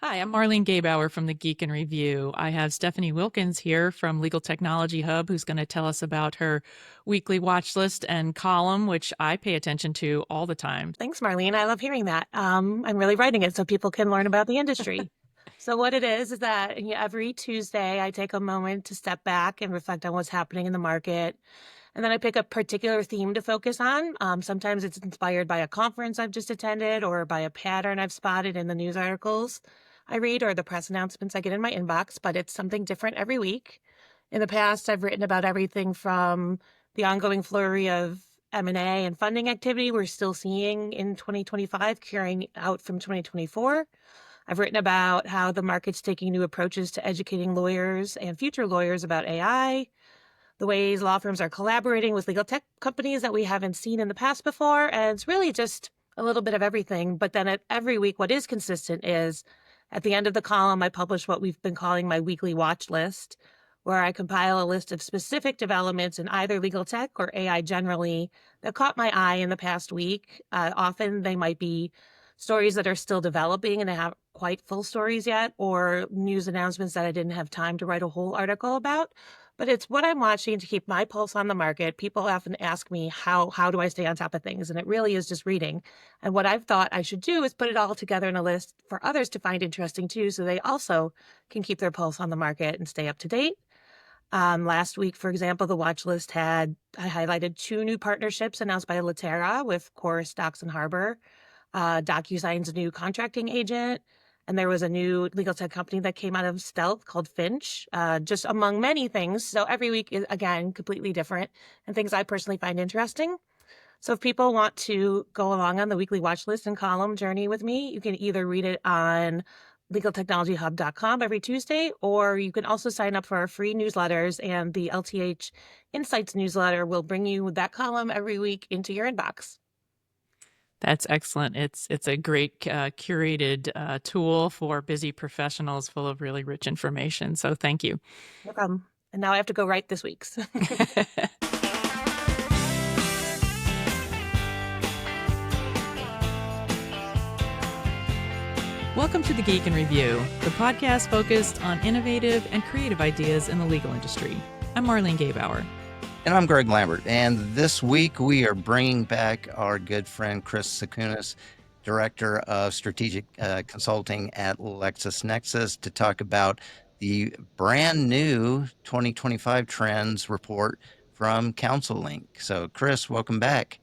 Hi, I'm Marlene Gabauer from the Geek and Review. I have Stephanie Wilkins here from Legal Technology Hub, who's going to tell us about her weekly watch list and column, which I pay attention to all the time. Thanks, Marlene. I love hearing that. I'm really writing it so people can learn about the industry. So what it is that every Tuesday I take a moment to step back and reflect on what's happening in the market. And then I pick a particular theme to focus on. Sometimes it's inspired by a conference I've just attended or by a pattern I've spotted in the news articles I read or the press announcements I get in my inbox, but it's something different every week. In the past, I've written about everything from the ongoing flurry of M&A and funding activity we're still seeing in 2025 carrying out from 2024. I've written about how the market's taking new approaches to educating lawyers and future lawyers about AI, the ways law firms are collaborating with legal tech companies that we haven't seen in the past before. And it's really just a little bit of everything. But then every week, what is consistent is at the end of the column, I publish what we've been calling my weekly watch list, where I compile a list of specific developments in either legal tech or AI generally that caught my eye in the past week. Often they might be stories that are still developing and they haven't quite full stories yet, or news announcements that I didn't have time to write a whole article about. But it's what I'm watching to keep my pulse on the market. People often ask me, how do I stay on top of things? And it really is just reading. And what I've thought I should do is put it all together in a list for others to find interesting too, so they also can keep their pulse on the market and stay up to date. Last week, for example, the watch list I highlighted 2 new partnerships announced by Latera with Chorus Docs and Harbor, DocuSign's new contracting agent, and there was a new legal tech company that came out of stealth called Finch, just among many things. So every week is, again, completely different and things I personally find interesting. So if people want to go along on the weekly watch list and column journey with me, you can either read it on legaltechnologyhub.com every Tuesday, or you can also sign up for our free newsletters, and the LTH Insights newsletter will bring you that column every week into your inbox. That's excellent. It's a great curated tool for busy professionals full of really rich information. So thank you. No problem. And now I have to go write this week's. Welcome to the Geek and Review, the podcast focused on innovative and creative ideas in the legal industry. I'm Marlene Gabauer. And I'm Greg Lambert. And this week we are bringing back our good friend Kris Satkunas, Director of Strategic Consulting at LexisNexis, to talk about the brand new 2025 Trends Report from CounselLink. So, Kris, welcome back.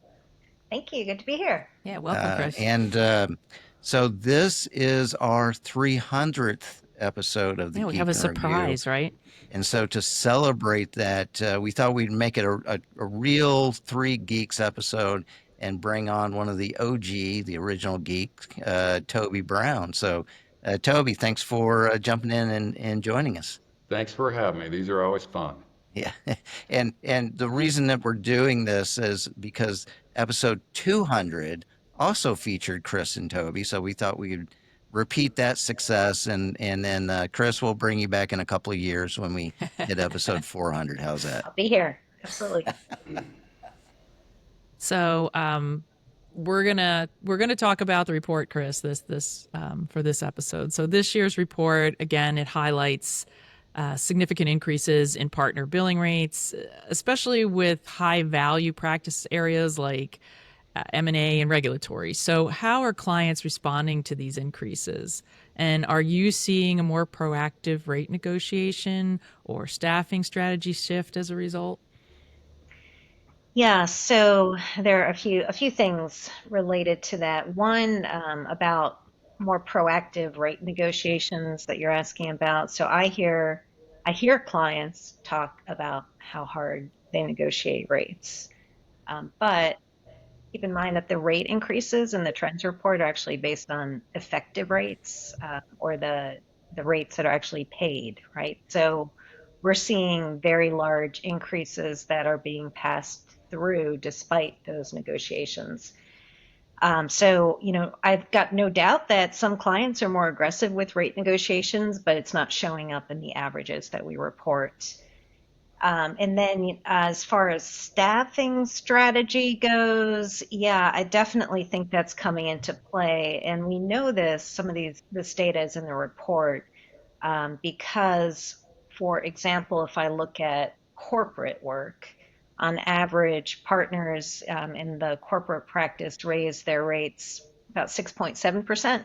Thank you. Good to be here. Yeah, welcome, Kris. So this is our 300th episode of the Geek we have a surprise, Review. Right? And so to celebrate that, we thought we'd make it a real 3 Geeks episode and bring on one of the OG, the original Geek, Toby Brown. So, Toby, thanks for jumping in and joining us. Thanks for having me. These are always fun. Yeah. And the reason that we're doing this is because episode 200 also featured Kris and Toby. So we thought we'd repeat that success, and then Kris will bring you back in a couple of years when we hit episode 400. How's that? I'll be here. Absolutely. So we're gonna talk about the report, Kris, this for this episode. So this year's report, again, it highlights significant increases in partner billing rates, especially with high value practice areas like M&A and regulatory. So how are clients responding to these increases? And are you seeing a more proactive rate negotiation or staffing strategy shift as a result? Yeah, so there are a few things related to that. One, about more proactive rate negotiations that you're asking about. So I hear clients talk about how hard they negotiate rates, but keep in mind that the rate increases in the trends report are actually based on effective rates, or the rates that are actually paid, right? So we're seeing very large increases that are being passed through despite those negotiations. So, I've got no doubt that some clients are more aggressive with rate negotiations, but it's not showing up in the averages that we report. And then as far as staffing strategy goes, yeah, I definitely think that's coming into play. And we know some of this data is in the report, because, for example, if I look at corporate work, on average, partners in the corporate practice raise their rates about 6.7%.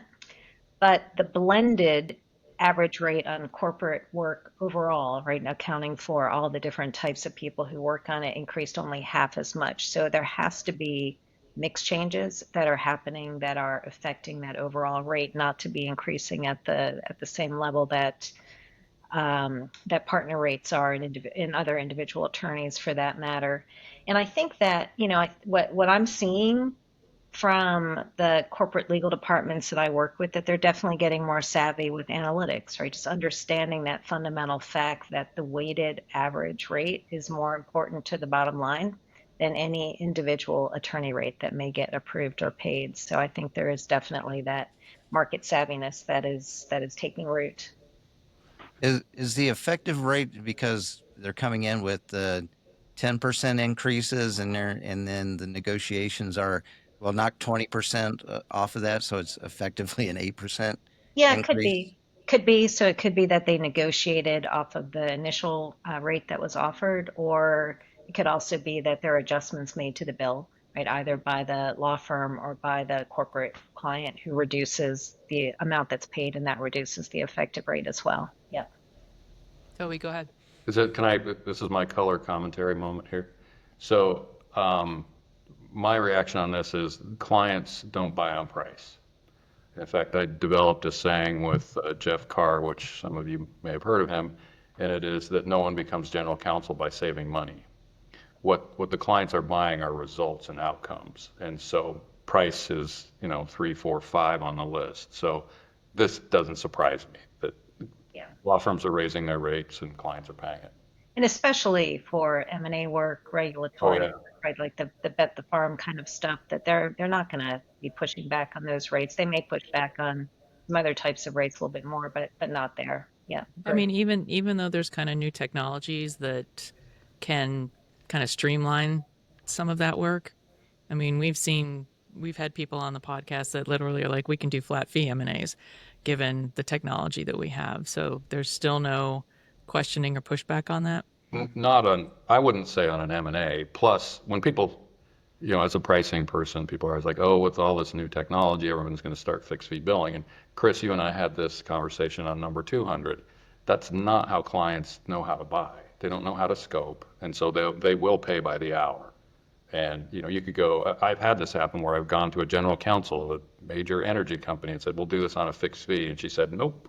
But the blended average rate on corporate work overall, right, accounting for all the different types of people who work on it, increased only half as much. So there has to be mix changes that are happening that are affecting that overall rate not to be increasing at the same level that that partner rates are in other individual attorneys for that matter. And I think that, what I'm seeing from the corporate legal departments that I work with, that they're definitely getting more savvy with analytics, right? Just understanding that fundamental fact that the weighted average rate is more important to the bottom line than any individual attorney rate that may get approved or paid. So I think there is definitely that market savviness that is taking root. Is the effective rate because they're coming in with the 10% increases and then the negotiations are, well, knock 20% off of that, so it's effectively an 8% Yeah, it could increase? be. Could be. So it could be that they negotiated off of the initial rate that was offered, or it could also be that there are adjustments made to the bill, right, either by the law firm or by the corporate client who reduces the amount that's paid, and that reduces the effective rate as well. Yeah. Toby, go ahead. This is my color commentary moment here. So, my reaction on this is clients don't buy on price. In fact, I developed a saying with Jeff Carr, which some of you may have heard of him, and it is that no one becomes general counsel by saving money. What the clients are buying are results and outcomes. And so price is, 3, 4, 5 on the list. So this doesn't surprise me that Yeah. law firms are raising their rates and clients are paying it. And especially for M&A work, Oh, regulatory yeah. work, right? Like the bet the farm kind of stuff, that they're not going to be pushing back on those rates. They may push back on some other types of rates a little bit more, but not there. Yeah. I mean, even though there's kind of new technologies that can kind of streamline some of that work. I mean, we've had people on the podcast that literally are like, we can do flat fee M&As given the technology that we have. So there's still no questioning or pushback on that. Not on, I wouldn't say on an M&A. Plus, when people, as a pricing person, people are always like, oh, with all this new technology, everyone's going to start fixed fee billing. And Kris, you and I had this conversation on number 200. That's not how clients know how to buy. They don't know how to scope. And so they will pay by the hour. And, you could go, I've had this happen where I've gone to a general counsel of a major energy company and said, we'll do this on a fixed fee. And she said, nope.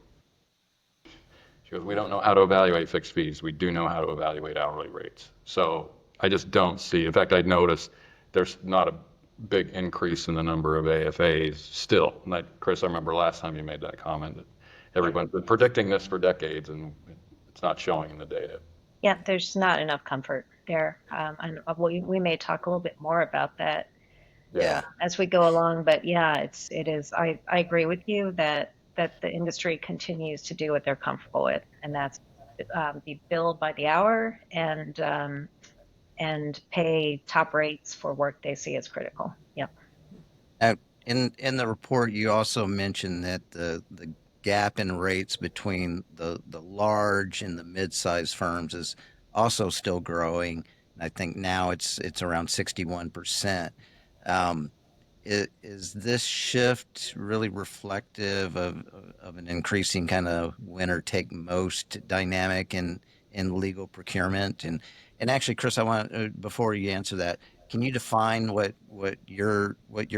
She goes, we don't know how to evaluate fixed fees. We do know how to evaluate hourly rates. So I just don't see, in fact, I noticed there's not a big increase in the number of AFAs still. And Kris, I remember last time you made that comment that everyone's been predicting this for decades and it's not showing in the data. Yeah, there's not enough comfort there. And we may talk a little bit more about that Yeah. as we go along. But yeah, it is. I agree with you that the industry continues to do what they're comfortable with, and that's be billed by the hour and pay top rates for work they see as critical. Yep. Now, in the report, you also mentioned that the gap in rates between the large and the mid-sized firms is also still growing. And I think now it's around 61%. Is this shift really reflective of an increasing kind of winner take most dynamic in legal procurement? And actually, Kris, I want before you answer that, can you define what you're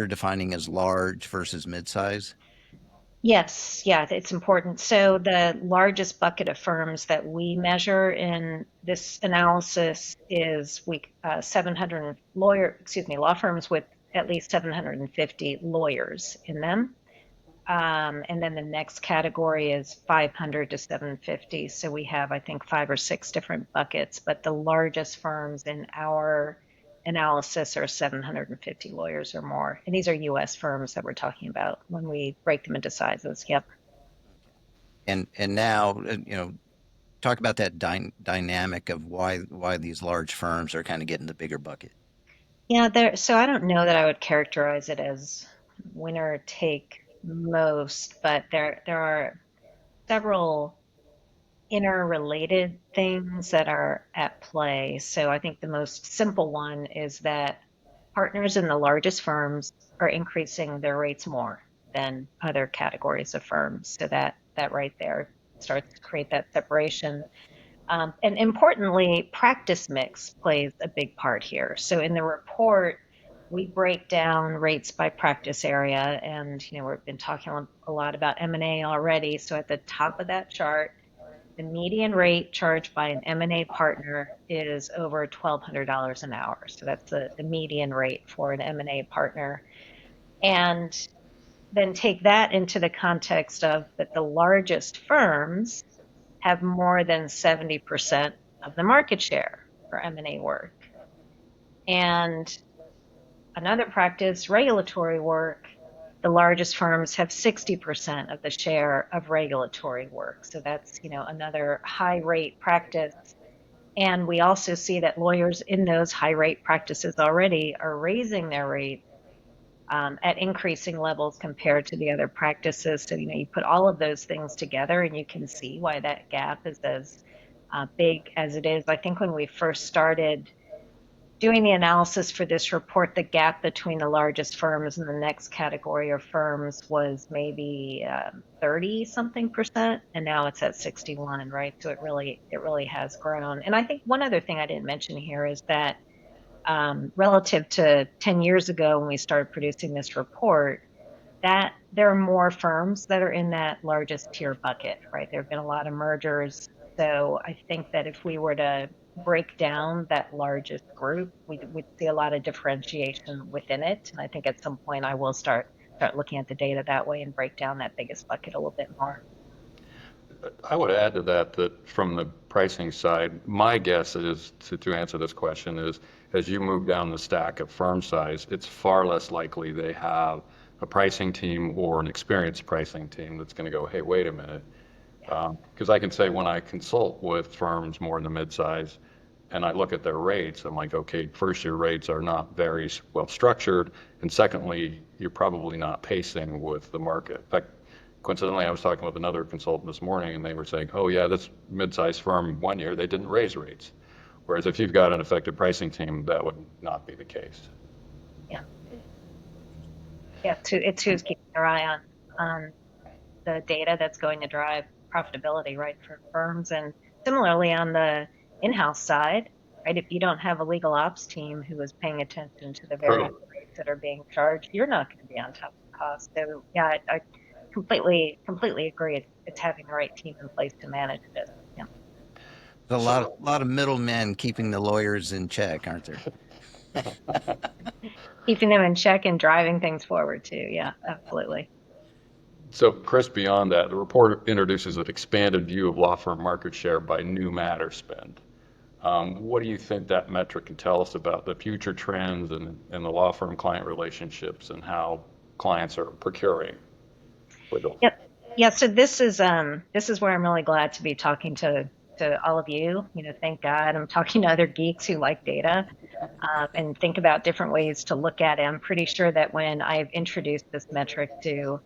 defining as large versus midsize? Yes, yeah, it's important. So the largest bucket of firms that we measure in this analysis is 700 law firms with at least 750 lawyers in them. And then the next category is 500 to 750. So we have, I think, 5 or 6 different buckets, but the largest firms in our analysis are 750 lawyers or more. And these are US firms that we're talking about when we break them into sizes. Yep. And now, talk about that dynamic of why these large firms are kind of getting the bigger bucket. Yeah, so I don't know that I would characterize it as winner take most, but there are several interrelated things that are at play. So I think the most simple one is that partners in the largest firms are increasing their rates more than other categories of firms. So that right there starts to create that separation. And importantly, practice mix plays a big part here. So in the report, we break down rates by practice area, and we've been talking a lot about M&A already. So at the top of that chart, the median rate charged by an M&A partner is over $1,200 an hour. So that's the median rate for an M&A partner. And then take that into the context of that the largest firms have more than 70% of the market share for M&A work. And another practice, regulatory work, the largest firms have 60% of the share of regulatory work. So that's, another high rate practice. And we also see that lawyers in those high rate practices already are raising their rate at increasing levels compared to the other practices. So, you put all of those things together and you can see why that gap is as big as it is. I think when we first started doing the analysis for this report, the gap between the largest firms and the next category of firms was maybe 30 something percent, and now it's at 61, right? So it really has grown. And I think one other thing I didn't mention here is that relative to 10 years ago when we started producing this report, that there are more firms that are in that largest tier bucket, right? There have been a lot of mergers. So I think that if we were to break down that largest group, we'd see a lot of differentiation within it. And I think at some point I will start looking at the data that way and break down that biggest bucket a little bit more. I would add to that that from the pricing side, my guess is to answer this question is as you move down the stack of firm size, it's far less likely they have a pricing team or an experienced pricing team that's going to go, hey, wait a minute. Because I can say when I consult with firms more in the mid-size and I look at their rates, I'm like, okay, first, your rates are not very well structured. And secondly, you're probably not pacing with the market. In fact, coincidentally, I was talking with another consultant this morning and they were saying, oh yeah, this mid-sized firm 1 year, they didn't raise rates. Whereas if you've got an effective pricing team, that would not be the case. Yeah. Yeah, it's who's keeping their eye on the data that's going to drive profitability, right, for firms. And similarly on the in-house side, right, if you don't have a legal ops team who is paying attention to the various rates that are being charged, you're not going to be on top of the cost. So yeah, I completely agree. It's having the right team in place to manage this. Yeah. There's a lot of middlemen keeping the lawyers in check, aren't there? Keeping them in check and driving things forward too. Yeah, absolutely. So, Kris, beyond that, the report introduces an expanded view of law firm market share by new matter spend. What do you think that metric can tell us about the future trends and the law firm client relationships and how clients are procuring with them? Yep. Yeah. So this is where I'm really glad to be talking to all of you. Thank God I'm talking to other geeks who like data and think about different ways to look at it. I'm pretty sure that when I've introduced this metric to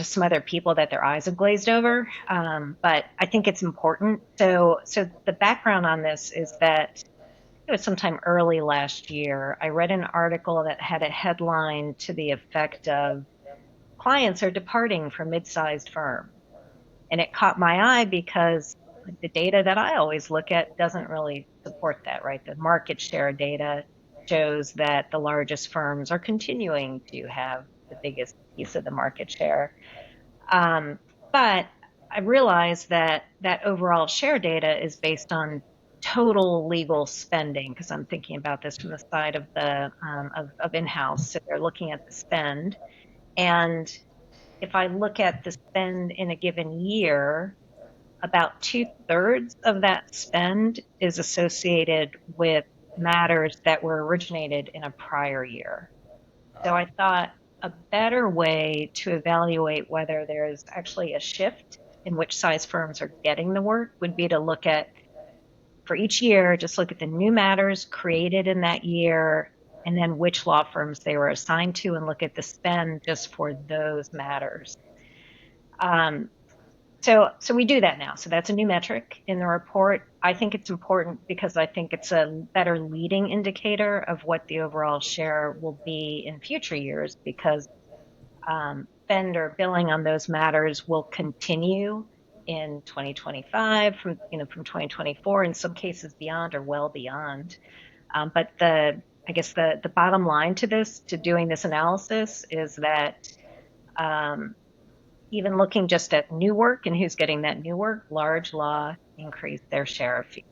some other people that their eyes have glazed over. But I think it's important. So the background on this is that it was sometime early last year, I read an article that had a headline to the effect of clients are departing from mid-sized firms. And it caught my eye because the data that I always look at doesn't really support that, right? The market share data shows that the largest firms are continuing to have the biggest piece of the market share. But I realized that that overall share data is based on total legal spending because I'm thinking about this from the side of the of in-house. So they're looking at the spend, and if I look at the spend in a given year, about 2/3 of that spend is associated with matters that were originated in a prior year. So I thought a better way to evaluate whether there's actually a shift in which size firms are getting the work would be to look at, for each year, just look at the new matters created in that year and then which law firms they were assigned to and look at the spend just for those matters. So we do that now. So that's a new metric in the report. I think it's important because I think it's a better leading indicator of what the overall share will be in future years, because spend or billing on those matters will continue in 2025 from 2024, in some cases beyond or well beyond. But I guess the bottom line to doing this analysis is that even looking just at new work and who's getting that new work, large law increased their share of fees.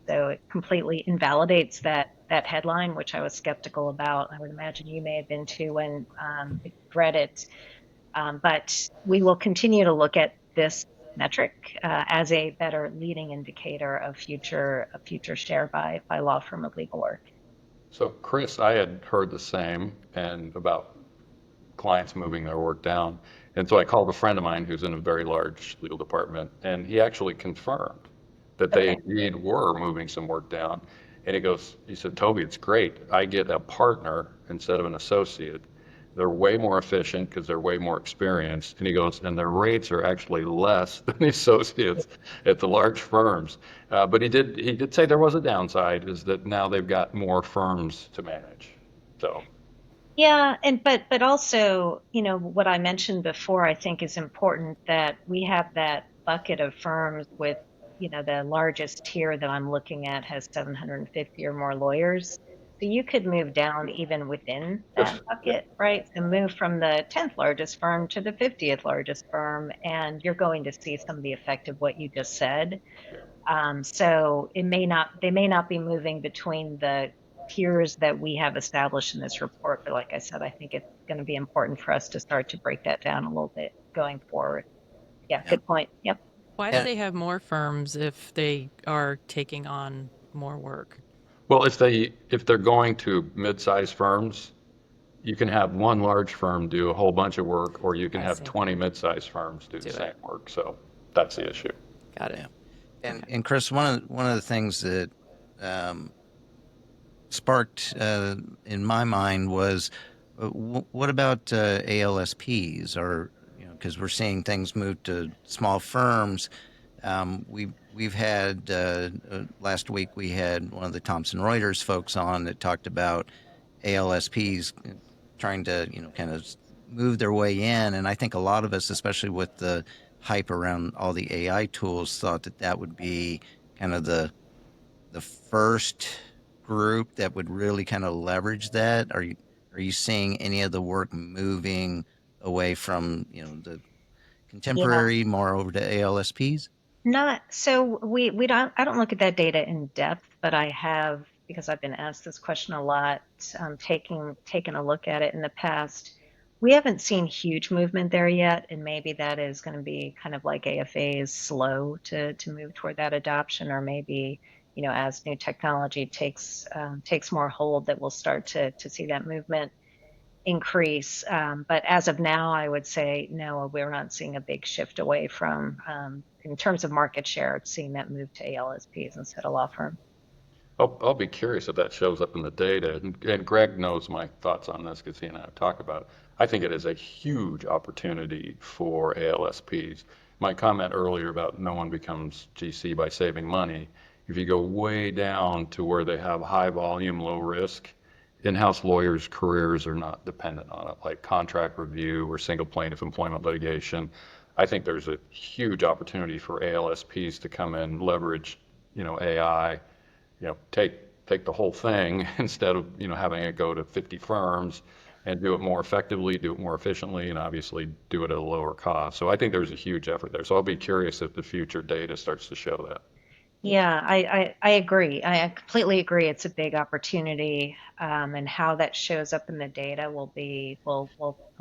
So it completely invalidates that headline, which I was skeptical about. I would imagine you may have been too when you read it. But we will continue to look at this metric as a better leading indicator of future share by law firm of legal work. So Kris, I had heard the same and about clients moving their work down. And so I called a friend of mine who's in a very large legal department, and he actually confirmed that they indeed were moving some work down. And he said, Toby, it's great. I get a partner instead of an associate. They're way more efficient because they're way more experienced. And he goes, and their rates are actually less than the associates at the large firms. But he did say there was a downside, is that now they've got more firms to manage. So. Yeah, but also, what I mentioned before, I think is important, that we have that bucket of firms with, the largest tier that I'm looking at has 750 or more lawyers. So you could move down even within that bucket, right? So move from the 10th largest firm to the 50th largest firm, and you're going to see some of the effect of what you just said. So they may not be moving between the tiers that we have established in this report, but like I said, I think it's going to be important for us to start to break that down a little bit going forward. Yeah, good point. Yep. Why do they have more firms if they are taking on more work? Well, if they're going to mid-sized firms, you can have one large firm do a whole bunch of work, or you can have 20 mid-sized firms do the same work. So that's the issue. Got it. Yeah. And Kris, one of the things that sparked in my mind was, what about ALSPs? Or because we're seeing things move to small firms. We've had last week we had one of the Thomson Reuters folks on that talked about ALSPs trying to kind of move their way in, and I think a lot of us, especially with the hype around all the AI tools, thought that would be kind of the first group that would really kind of leverage that. Are you seeing any of the work moving away from the contemporary more over to ALSPs? Not so we don't I don't look at that data in depth, but I have, because I've been asked this question a lot, taking a look at it in the past. We haven't seen huge movement there yet, and maybe that is going to be kind of like AFA is slow to move toward that adoption, or maybe as new technology takes more hold, that we'll start to see that movement increase. But as of now, I would say no, we're not seeing a big shift away from, in terms of market share, seeing that move to ALSPs instead of law firm. I'll be curious if that shows up in the data. And Greg knows my thoughts on this because he and I have talked about it. I think it is a huge opportunity for ALSPs. My comment earlier about no one becomes GC by saving money, if you go way down to where they have high volume, low risk, in-house lawyers' careers are not dependent on it, like contract review or single plaintiff employment litigation. I think there's a huge opportunity for ALSPs to come in, leverage, AI, take the whole thing instead of, having it go to 50 firms, and do it more effectively, do it more efficiently, and obviously do it at a lower cost. So I think there's a huge effort there. So I'll be curious if the future data starts to show that. Yeah, I agree. I completely agree. It's a big opportunity, and how that shows up in the data we'll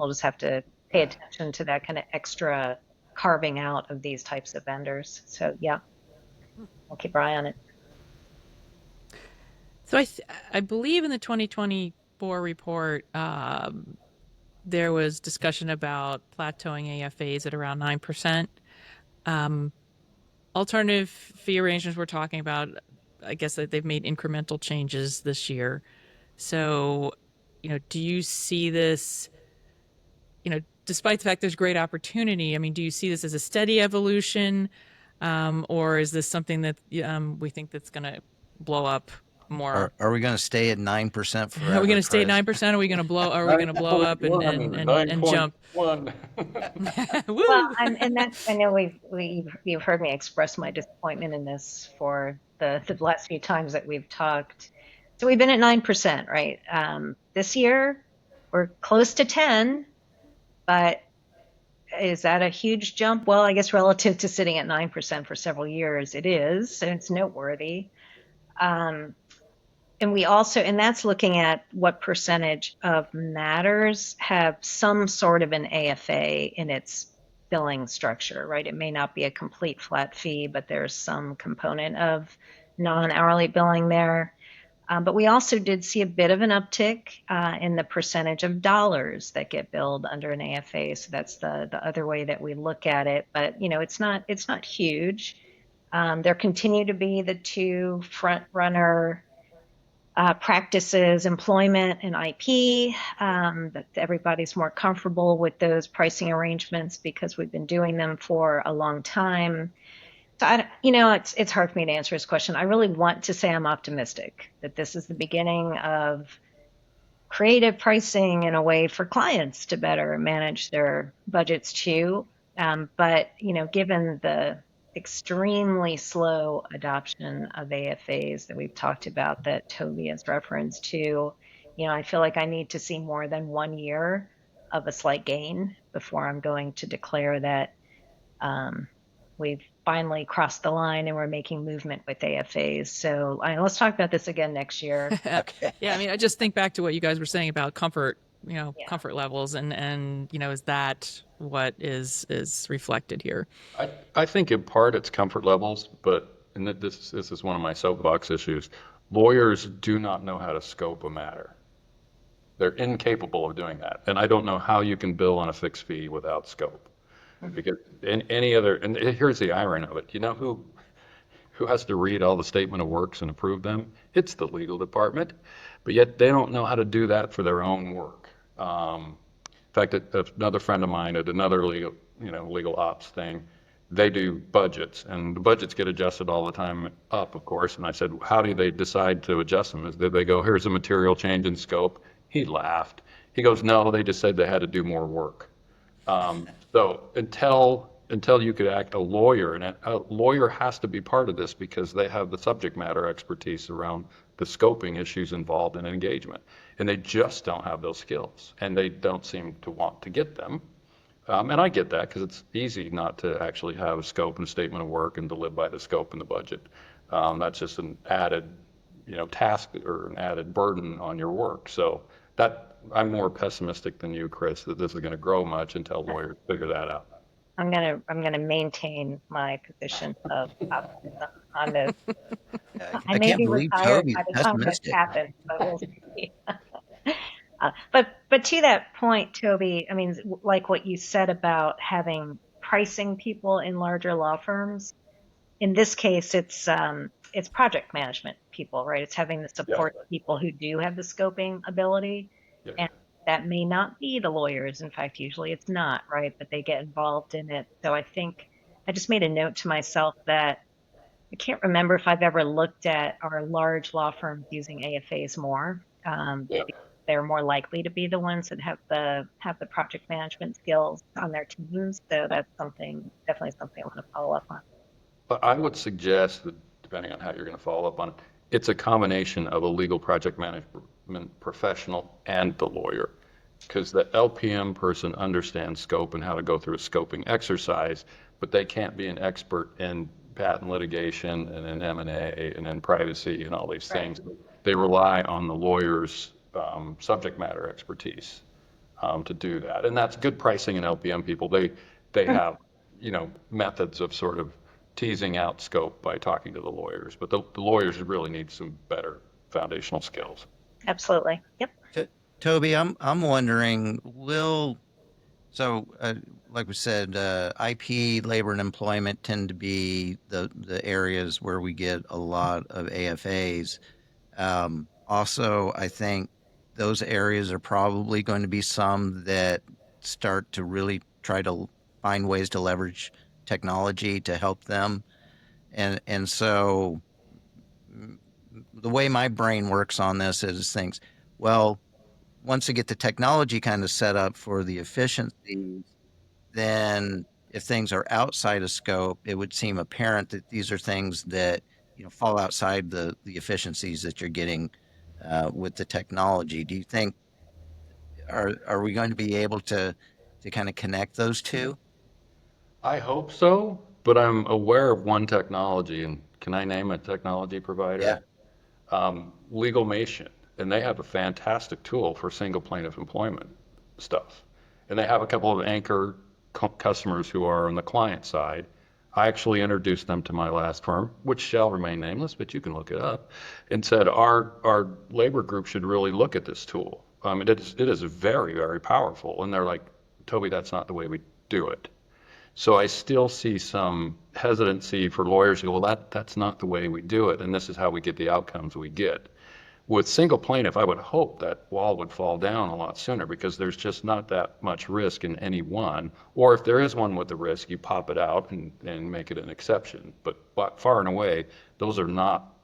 just have to pay attention to that kind of extra carving out of these types of vendors. So yeah, we'll keep our eye on it. So I believe in the 2024 report, there was discussion about plateauing AFAs at around 9%. Alternative fee arrangements we're talking about, I guess that they've made incremental changes this year. So, do you see this, despite the fact there's great opportunity, I mean, do you see this as a steady evolution? Or is this something that we think that's going to blow up more? Are we going to stay at 9% forever? Are we going to stay at Chris? 9%? Are we going to blow? Are we going to blow up and jump? 9.1. Woo! Well, and that's, I know you've heard me express my disappointment in this for the last few times that we've talked. So we've been at 9%, right? This year we're close to 10, but is that a huge jump? Well, I guess relative to sitting at 9% for several years, it is, and it's noteworthy. And we also, and that's looking at what percentage of matters have some sort of an AFA in its billing structure, right? It may not be a complete flat fee, but there's some component of non-hourly billing there. But we also did see a bit of an uptick in the percentage of dollars that get billed under an AFA. So that's the other way that we look at it. But it's not huge. There continue to be the two front runner practices, employment and IP, that everybody's more comfortable with those pricing arrangements because we've been doing them for a long time. So it's hard for me to answer this question. I really want to say I'm optimistic that this is the beginning of creative pricing in a way for clients to better manage their budgets too. But given the extremely slow adoption of AFAs that we've talked about that Toby has referenced to, I feel like I need to see more than 1 year of a slight gain before I'm going to declare that we've finally crossed the line and we're making movement with AFAs. So let's talk about this again next year. Okay. Yeah, I mean, I just think back to what you guys were saying about comfort, comfort levels, and is that what is reflected here? I think in part it's comfort levels, but and this is one of my soapbox issues. Lawyers do not know how to scope a matter. They're incapable of doing that, and I don't know how you can bill on a fixed fee without scope. Because in any other, and here's the irony of it. You know who has to read all the statement of works and approve them? It's the legal department, but yet they don't know how to do that for their own work. In fact, another friend of mine at another legal ops thing, they do budgets, and the budgets get adjusted all the time up, of course. And I said, how do they decide to adjust them? Did they go, here's a material change in scope? He laughed. He goes, no, they just said they had to do more work. So until you could act a lawyer, and a lawyer has to be part of this because they have the subject matter expertise around the scoping issues involved in engagement, and they just don't have those skills, and they don't seem to want to get them. And I get that because it's easy not to actually have a scope and a statement of work and to live by the scope and the budget. That's just an added, task or an added burden on your work. So I'm more pessimistic than you, Kris, that this is going to grow much until lawyers figure that out. I'm gonna maintain my position of optimism on this. I may can't be believe retired Toby's by the time this pessimistic. happens, but we'll see. But to that point, Toby, I mean, like what you said about having pricing people in larger law firms. In this case, it's project management people, right? It's having the support people who do have the scoping ability, and that may not be the lawyers. In fact, usually it's not, right? But they get involved in it. So I think I just made a note to myself that I can't remember if I've ever looked at our large law firms using AFAs more. They're more likely to be the ones that have the project management skills on their teams. So that's definitely something I want to follow up on. But I would suggest that, depending on how you're going to follow up on it, it's a combination of a legal project management professional and the lawyer, because the LPM person understands scope and how to go through a scoping exercise, but they can't be an expert in patent litigation and in M&A and in privacy and all these things. They rely on the lawyer's subject matter expertise to do that, and that's good pricing in LPM people. They have methods of sort of teasing out scope by talking to the lawyers, but the lawyers really need some better foundational skills. Absolutely. Yep. Toby, I'm wondering, will So, like we said, IP, labor, and employment tend to be the areas where we get a lot of AFAs. Also, I think those areas are probably going to be some that start to really try to find ways to leverage technology to help them. And so mm, the way my brain works on this is things, well, once we get the technology kind of set up for the efficiencies, then if things are outside of scope, it would seem apparent that these are things that fall outside the efficiencies that you're getting with the technology. Do you think are we going to be able to kind of connect those two? I hope so, but I'm aware of one technology, and can I name a technology Yeah. provider? Legalmation, and they have a fantastic tool for single plaintiff employment stuff. And they have a couple of anchor customers who are on the client side. I actually introduced them to my last firm, which shall remain nameless, but you can look it up, and said our labor group should really look at this tool. It is very, very powerful. And they're like, Toby, that's not the way we do it. So I still see some hesitancy for lawyers who go, well, that's not the way we do it, and this is how we get the outcomes we get. With single plaintiff, I would hope that wall would fall down a lot sooner because there's just not that much risk in any one. Or if there is one with the risk, you pop it out and make it an exception. But far and away, those are not,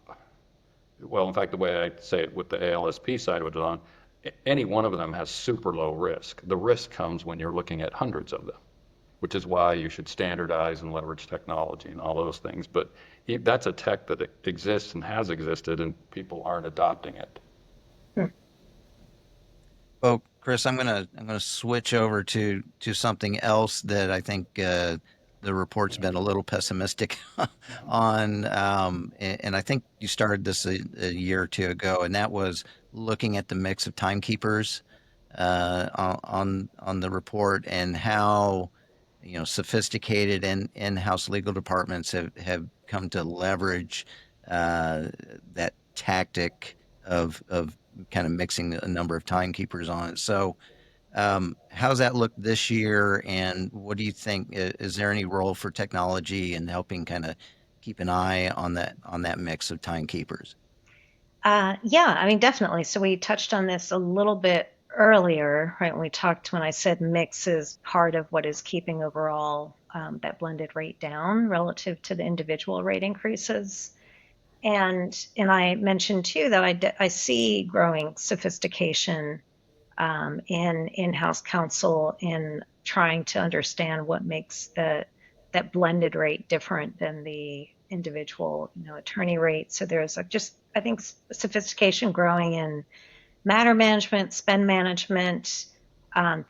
well, in fact, the way I say it with the ALSP side of it on, any one of them has super low risk. The risk comes when you're looking at hundreds of them, which is why you should standardize and leverage technology and all those things. But that's a tech that exists and has existed, and people aren't adopting it. Well, Chris, I'm gonna switch over to something else that I think the report's been a little pessimistic on, and I think you started this a year or two ago, and that was looking at the mix of timekeepers on the report and how sophisticated and in-house legal departments have come to leverage that tactic of kind of mixing a number of timekeepers on it. So, how's that look this year? And what do you think? Is there any role for technology in helping kind of keep an eye on that mix of timekeepers? Yeah, I mean, definitely. So we touched on this a little bit earlier, right? When I said mix is part of what is keeping overall that blended rate down relative to the individual rate increases. And I mentioned too that I see growing sophistication in in-house counsel in trying to understand what makes that blended rate different than the individual, attorney rate. So there's just I think sophistication growing in matter management, spend management.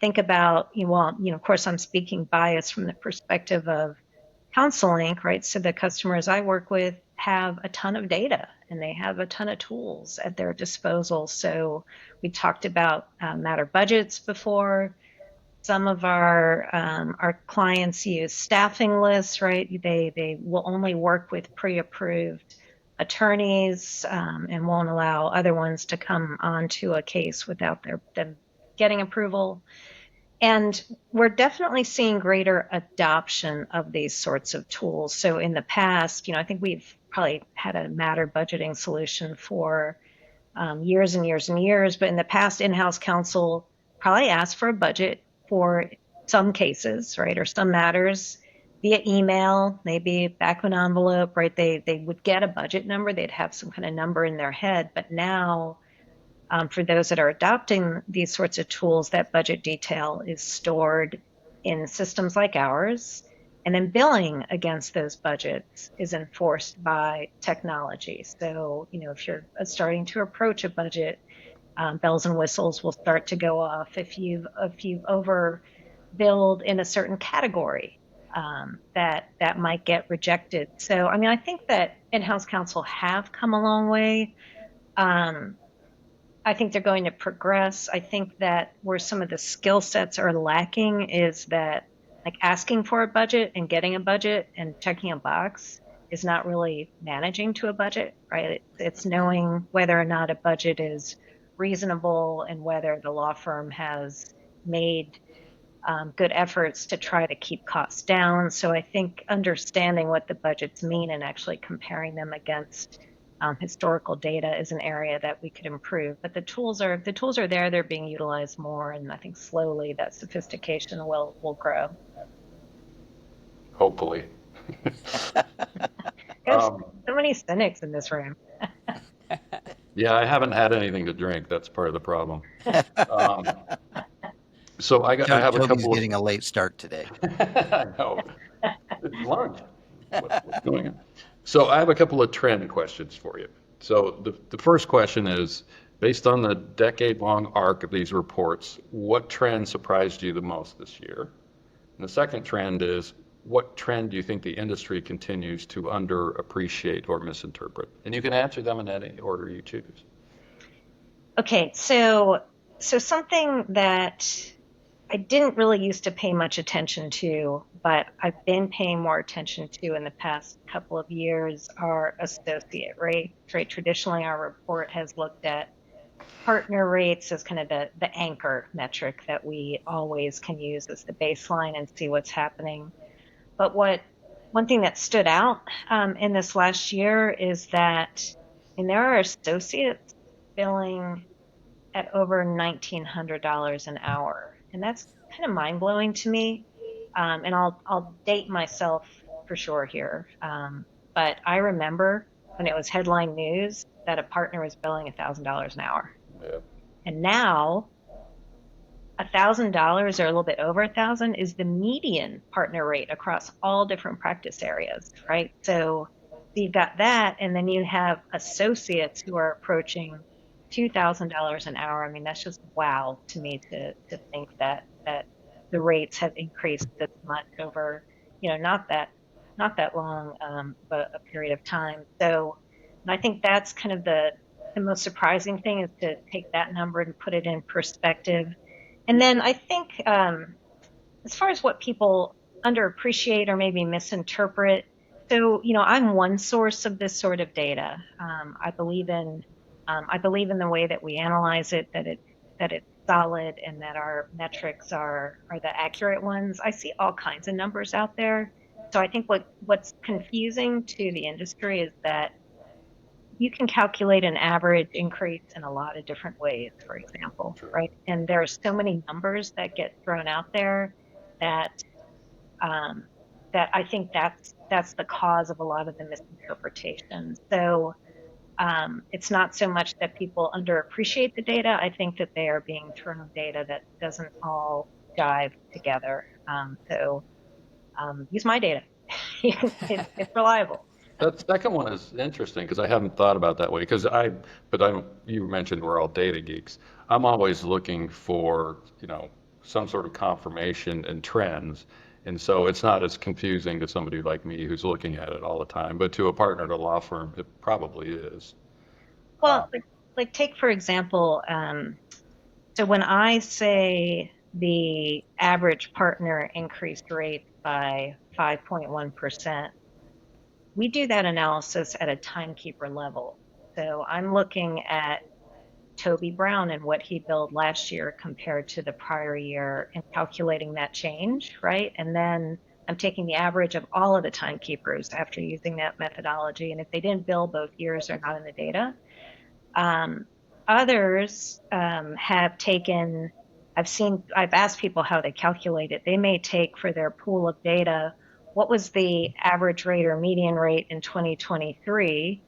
Think about of course, I'm speaking bias from the perspective of CounselLink, right? So the customers I work with have a ton of data and they have a ton of tools at their disposal. So we talked about matter budgets before. Some of our clients use staffing lists, right? They will only work with pre-approved attorneys and won't allow other ones to come onto a case without them getting approval. And we're definitely seeing greater adoption of these sorts of tools. So in the past, I think we've probably had a matter budgeting solution for years and years and years. But in the past, in-house counsel probably asked for a budget for some cases, right, or some matters via email, maybe back of an envelope, right? They would get a budget number. They'd have some kind of number in their head. But now, for those that are adopting these sorts of tools, that budget detail is stored in systems like ours. And then billing against those budgets is enforced by technology. So, if you're starting to approach a budget, bells and whistles will start to go off if you've overbilled in a certain category. That might get rejected. So, I mean, I think that in-house counsel have come a long way. Um, I think they're going to progress. I think that where some of the skill sets are lacking is that, like, asking for a budget and getting a budget and checking a box is not really managing to a budget, right? It's knowing whether or not a budget is reasonable and whether the law firm has made good efforts to try to keep costs down. So I think understanding what the budgets mean and actually comparing them against historical data is an area that we could improve. But the tools are there; they're being utilized more, and I think slowly that sophistication will grow. Hopefully. There's so many cynics in this room. Yeah, I haven't had anything to drink. That's part of the problem. So I have a Toby's couple of. getting a late start today. I know. It's lunch. What's going on? So I have a couple of trend questions for you. So the first question is, based on the decade-long arc of these reports, what trend surprised you the most this year? And the second trend is, what trend do you think the industry continues to underappreciate or misinterpret? And you can answer them in any order you choose. Okay, so something that I didn't really used to pay much attention to, but I've been paying more attention to in the past couple of years are associate rates. Right? Traditionally, our report has looked at partner rates as kind of the anchor metric that we always can use as the baseline and see what's happening. But one thing that stood out in this last year is that there are associates billing at over $1,900 an hour, and that's kind of mind blowing to me. And I'll date myself for sure here, but I remember when it was headline news that a partner was billing $1,000 an hour, Yeah. and now $1,000 or a little bit over 1,000 is the median partner rate across all different practice areas, right? So you've got that, and then you have associates who are approaching $2,000 an hour. I mean, that's just wow to me to think that the rates have increased this much over, not that long, but a period of time. So I think that's kind of the most surprising thing, is to take that number and put it in perspective. And then I think as far as what people underappreciate or maybe misinterpret, so I'm one source of this sort of data. I believe in the way that we analyze it, that it's solid and that our metrics are the accurate ones. I see all kinds of numbers out there. So I think what's confusing to the industry is that you can calculate an average increase in a lot of different ways, for example, right? And there are so many numbers that get thrown out there that I think that's the cause of a lot of the misinterpretation. So it's not so much that people underappreciate the data. I think that they are being thrown data that doesn't all jive together. So use my data. It's reliable. That second one is interesting because I haven't thought about that way. You mentioned we're all data geeks. I'm always looking for, some sort of confirmation and trends. And so it's not as confusing to somebody like me who's looking at it all the time, but to a partner at a law firm, it probably is. Well, like take, for example, so when I say the average partner increased rate by 5.1%, we do that analysis at a timekeeper level. So I'm looking at Toby Brown and what he billed last year compared to the prior year and calculating that change, right? And then I'm taking the average of all of the timekeepers after using that methodology. And if they didn't bill both years, they're not in the data. Others have taken, I've asked people how they calculate it. They may take for their pool of data, what was the average rate or median rate in 2023,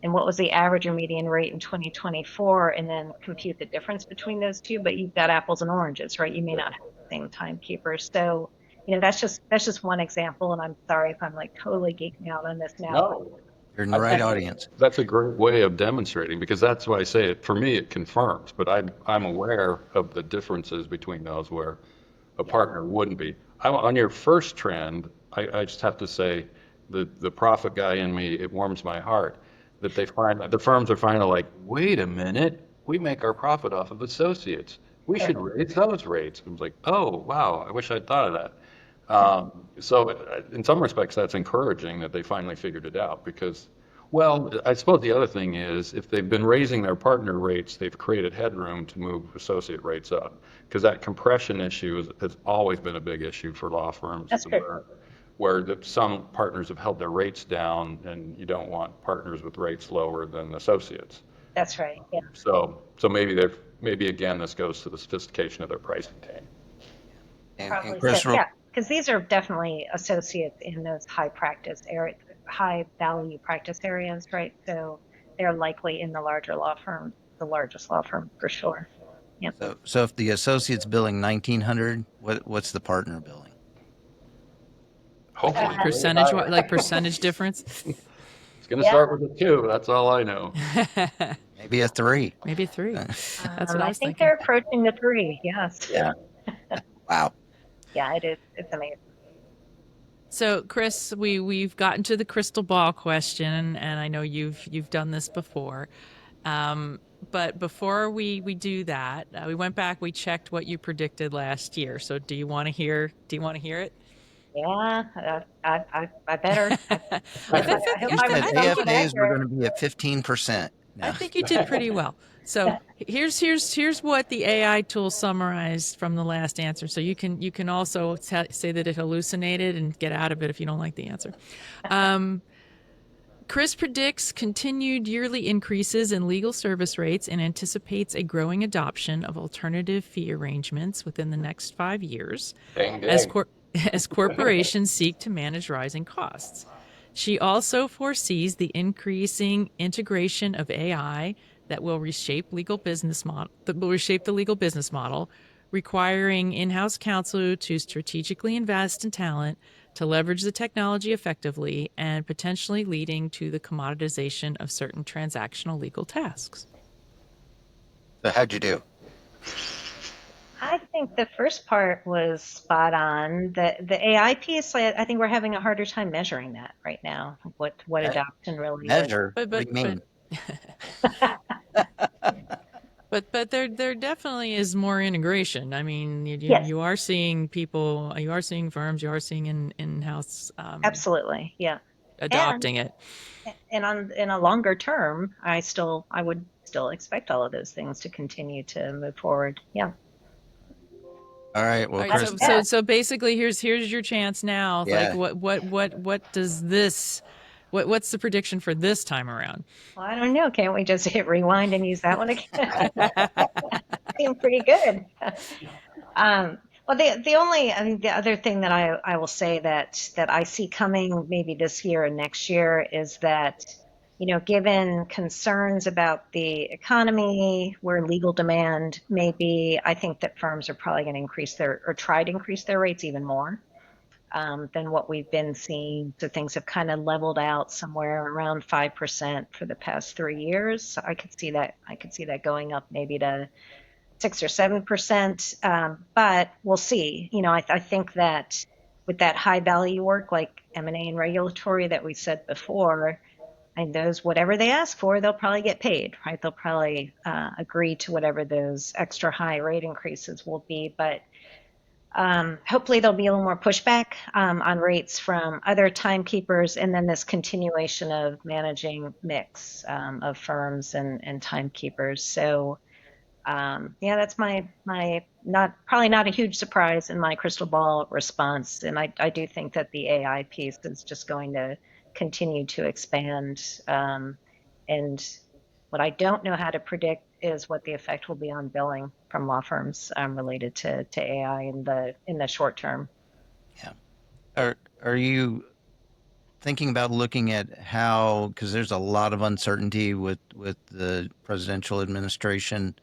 and what was the average or median rate in 2024, and then compute the difference between those two. But you've got apples and oranges, right? You may not have the same timekeepers. So, that's just one example. And I'm sorry if I'm like totally geeking out on this now. No, You're in the right audience. that's a great way of demonstrating, because that's why I say it. For me, it confirms, but I'm aware of the differences between those where a partner wouldn't be. On your first trend, I just have to say the profit guy in me, it warms my heart that the firms are finally like, wait a minute, we make our profit off of associates. We should raise those rates. I was like, oh, wow, I wish I'd thought of that. So in some respects, that's encouraging that they finally figured it out, because Well, I suppose the other thing is if they've been raising their partner rates, they've created headroom to move associate rates up. Because that compression issue has always been a big issue for law firms That's true. where some partners have held their rates down and you don't want partners with rates lower than associates. That's right. Yeah. So maybe again, this goes to the sophistication of their pricing team. And Probably so. Chris, Yeah, because these are definitely associates in those high value practice areas, right? So they're likely in the larger law firm, the largest law firm for sure. Yep. so if the associate's billing 1,900, what's the partner billing? Hopefully. Percentage, like percentage difference? It's going to start with a 2. That's all I know. Maybe a 3. Maybe a 3. That's what I I was think thinking. they're approaching the 3. Yes. Yeah. Wow. Yeah, it is. It's amazing. So, Kris, we've gotten to the crystal ball question, and I know you've done this before. But before we do that, we went back. We checked what you predicted last year. So, do you want to hear? Do you want to hear it? Yeah, I better. I think You said AFAs were going to be at 15%. No. I think you did pretty well. So here's what the AI tool summarized from the last answer. So you can also say that it hallucinated and get out of it if you don't like the answer. Kris predicts continued yearly increases in legal service rates and anticipates a growing adoption of alternative fee arrangements within the next 5 years Dang, dang. as corporations seek to manage rising costs. She also foresees the increasing integration of AI that will reshape the legal business model, requiring in-house counsel to strategically invest in talent to leverage the technology effectively and potentially leading to the commoditization of certain transactional legal tasks. So how'd you do? I think the first part was spot on. The AI piece, I think we're having a harder time measuring that right now. What adoption really is. Measure? But What do you mean? But there definitely is more integration. I mean, Yes. you are seeing people, you are seeing firms, you are seeing in-house Absolutely, yeah. adopting it. And in a longer term, I would still expect all of those things to continue to move forward. Yeah. All right. Well, All right, Kris, so basically, here's your chance now. Yeah. Like, what does this? What's the prediction for this time around? Well, I don't know. Can't we just hit rewind and use that one again? Seemed pretty good. Well, the other thing that I will say that I see coming maybe this year and next year is that, given concerns about the economy, where legal demand may be, I think that firms are probably going to try to increase their rates even more than what we've been seeing. So things have kind of leveled out somewhere around 5% for the past 3 years. So I could see that going up maybe to 6 or 7%. But we'll see. I think that with that high value work like M&A and regulatory that we said before, and those, whatever they ask for, they'll probably get paid, right? They'll probably agree to whatever those extra high rate increases will be. But hopefully there'll be a little more pushback on rates from other timekeepers, and then this continuation of managing mix of firms and timekeepers. So yeah, that's my probably not a huge surprise in my crystal ball response. And I do think that the AI piece is just going to continue to expand. And what I don't know how to predict is what the effect will be on billing from law firms related to AI in the short term. are you thinking about looking at how, because there's a lot of uncertainty with the presidential administration,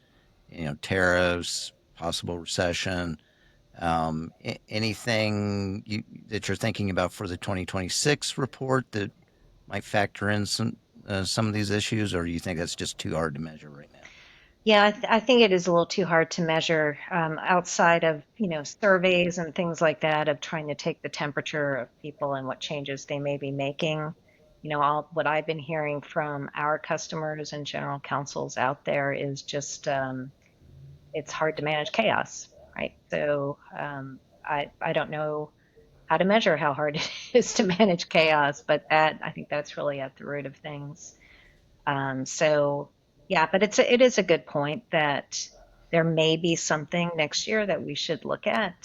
tariffs, possible recession, anything that you're thinking about for the 2026 report that might factor in some of these issues, or do you think that's just too hard to measure right now? Yeah, I think it is a little too hard to measure outside of, surveys and things like that, of trying to take the temperature of people and what changes they may be making. What I've been hearing from our customers and general counsels out there is just it's hard to manage chaos, right? So I don't know how to measure how hard it is to manage chaos. But I think that's really at the root of things. So yeah, but it is a good point that there may be something next year that we should look at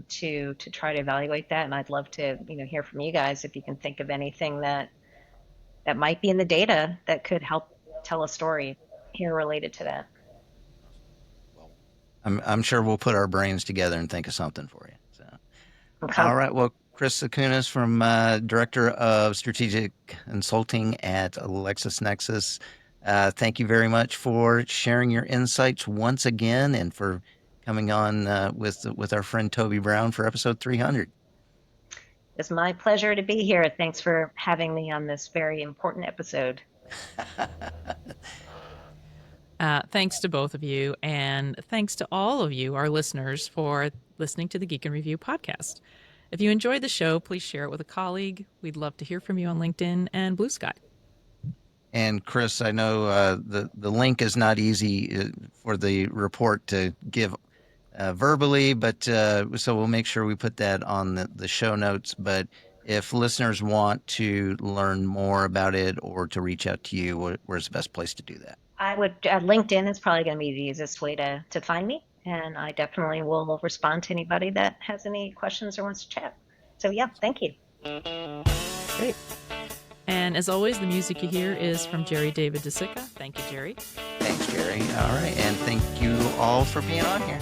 to try to evaluate that. And I'd love to hear from you guys if you can think of anything that might be in the data that could help tell a story here related to that. I'm sure we'll put our brains together and think of something for you. So, Okay. all right. Well, Kris Satkunas, from Director of Strategic Consulting at LexisNexis, thank you very much for sharing your insights once again and for coming on with our friend Toby Brown for episode 300. It's my pleasure to be here. Thanks for having me on this very important episode. Thanks to both of you, and thanks to all of you, our listeners, for listening to the Geek and Review podcast. If you enjoyed the show, please share it with a colleague. We'd love to hear from you on LinkedIn and Blue Sky. And Kris, I know the link is not easy for the report to give verbally, but so we'll make sure we put that on the show notes. But if listeners want to learn more about it or to reach out to you, where's the best place to do that? I would LinkedIn is probably going to be the easiest way to find me, and I definitely will respond to anybody that has any questions or wants to chat. So yeah, thank you. Great. And as always, the music you hear is from Jerry David DeSica. Thank you, Jerry. Thanks, Jerry. All right, and thank you all for being on here.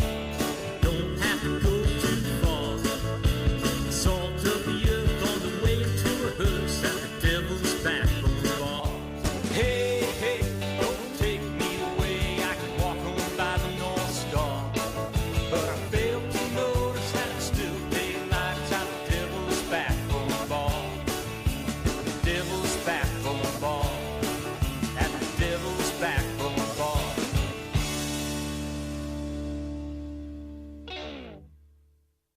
Don't have to go too far. Salt of the earth on the way to a hearse at the devil's back on the bar. Hey, hey, don't take me away. I can walk on by the North Star. But I failed to notice that it's still daylight at the devil's back on the bar. The devil's back